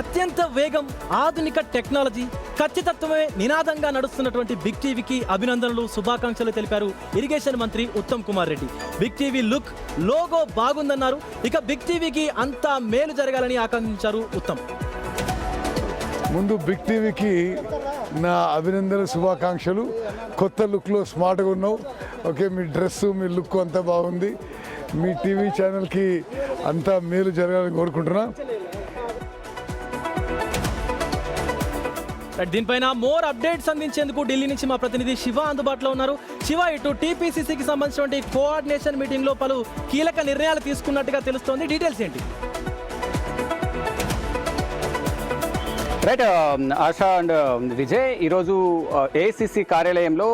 అత్యంత వేగం, ఆధునిక టెక్నాలజీ, ఖచ్చితత్వమే నినాదంగా నడుస్తున్నటువంటి బిగ్ టీవీకి అభినందనలు, శుభాకాంక్షలు తెలిపారు ఇరిగేషన్ మంత్రి Uttam Kumar Reddy. Big TV look, logo బాగుందన్నారు. ఇక బిగ్ టీవీకి అంతా మేలు జరగాలని ఆకాంక్షించారు ఉత్తమ్. ముందు బిగ్ టీవీకి నా అభినందన, శుభాకాంక్షలు. కొత్త లుక్లో స్మార్ట్గా ఉన్నావు. ఓకే, మీ డ్రెస్సు, మీ లుక్ అంతా బాగుంది. మీ టీవీ ఛానల్కి అంతా మేలు జరగాలని కోరుకుంటున్నా. దీనిపైన మోర్ అప్డేట్స్ అందించేందుకు ఢిల్లీ నుంచి మా ప్రతినిధి శివ అందుబాటులో ఉన్నారు. శివ, ఇటు టీపీసీసీకి సంబంధించినటువంటి కోఆర్డినేషన్ మీటింగ్ లో పలు కీలక నిర్ణయాలు తీసుకున్నట్టుగా తెలుస్తోంది. డీటెయిల్స్ ఏంటి? రైట్ ఆశా అండ్ విజయ్, ఈరోజు ఏఐసిసి కార్యాలయంలో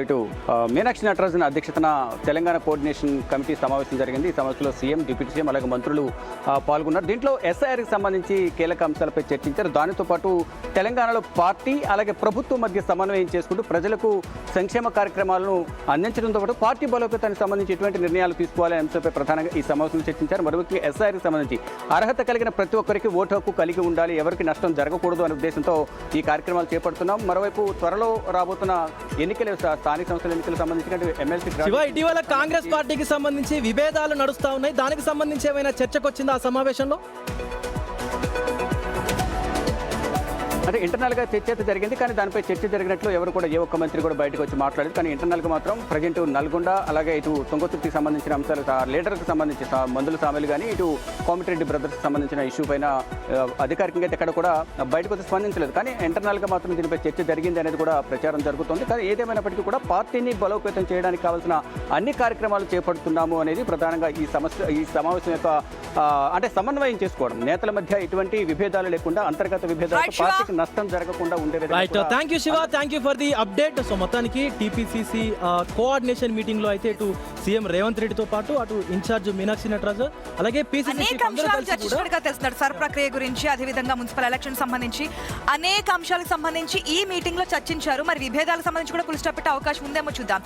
ఇటు మీనాక్షి నటరాజన్ అధ్యక్షతన తెలంగాణ కోఆర్డినేషన్ కమిటీ సమావేశం జరిగింది. ఈ సమావేశంలో సీఎం, డిప్యూటీ సీఎం అలాగే మంత్రులు పాల్గొన్నారు. దీంట్లో ఎస్ఐఆర్కి సంబంధించి కీలక అంశాలపై చర్చించారు. దానితో పాటు తెలంగాణలో పార్టీ అలాగే ప్రభుత్వం మధ్య సమన్వయం చేసుకుంటూ ప్రజలకు సంక్షేమ కార్యక్రమాలను అందించడంతో పాటు పార్టీ బలోపేతానికి సంబంధించి ఎటువంటి నిర్ణయాలు తీసుకోవాలనే అంశంపై ప్రధానంగా ఈ సమావేశంలో చర్చించారు. మరొకటి ఎస్ఐఆర్కి సంబంధించి అర్హత కలిగిన ప్రతి ఒక్కరికి ఓటు హక్కు కలిగి ఉండాలి, ఎవరికి నష్టం జరగకూడదు అనే ఉద్దేశంతో ఈ కార్యక్రమాలు చేపడుతున్నాం. మరోవైపు త్వరలో రాబోతున్న ఎన్నికలు, స్థానిక సంస్థల ఎన్నికలకు సంబంధించి ఎమ్మెల్సీ ఇటీవల కాంగ్రెస్ పార్టీకి సంబంధించి విభేదాలు నడుస్తా ఉన్నాయి. దానికి సంబంధించి ఏమైనా చర్చకు వచ్చిందా ఆ సమావేశంలో? అంటే ఇంటర్నల్గా చర్చ అయితే జరిగింది, కానీ దానిపై చర్చ జరిగినట్లు ఎవరు కూడా ఏ ఒక్క మంత్రి కూడా బయటకు వచ్చి మాట్లాడలేదు. కానీ ఇంటర్నల్గా మాత్రం ప్రజెంట్ నల్గొండ అలాగే ఇటు తుంగతుర్తికి సంబంధించిన అంశాలు, లీడర్కి సంబంధించి మందుల సామెలు కానీ ఇటు కోమటిరెడ్డి బ్రదర్స్కి సంబంధించిన ఇష్యూ పైన అధికారికంగా అయితే ఎక్కడ కూడా బయటకు వచ్చి స్పందించలేదు. కానీ ఇంటర్నల్గా మాత్రం దీనిపై చర్చ జరిగింది అనేది కూడా ప్రచారం జరుగుతుంది. కానీ ఏదేమైనప్పటికీ కూడా పార్టీని బలోపేతం చేయడానికి కావాల్సిన అన్ని కార్యక్రమాలు చేపడుతున్నాము అనేది ప్రధానంగా ఈ సమావేశం యొక్క అంటే సమన్వయం చేసుకోవడం, నేతల మధ్య ఎటువంటి విభేదాలు లేకుండా అంతర్గత విభేదాలు పార్టీకి నష్టం జరగకుండా ఉండే విధంగా. Thank you Shiva, thank you for the update. So మొత్తానికి టీపీసీసీ కోఆర్డినేషన్ మీటింగ్ లో అయితే ఇటు సీఎం రేవంత్ రెడ్డితో పాటు అటు ఇన్ఛార్జ్ మీనాక్షి నటరాజ్ అలాగే తెలుస్తున్నారు సర్ ప్రక్రియ గురించి, అదేవిధంగా మున్సిపల్ ఎలక్షన్ సంబంధించి అనేక అంశాలకు సంబంధించి ఈ మీటింగ్ లో చర్చించారు. మరి విభేదాలకు సంబంధించి కూడా ఫుల్ స్టాప్ పెట్టే అవకాశం ఉందేమో చూద్దాం.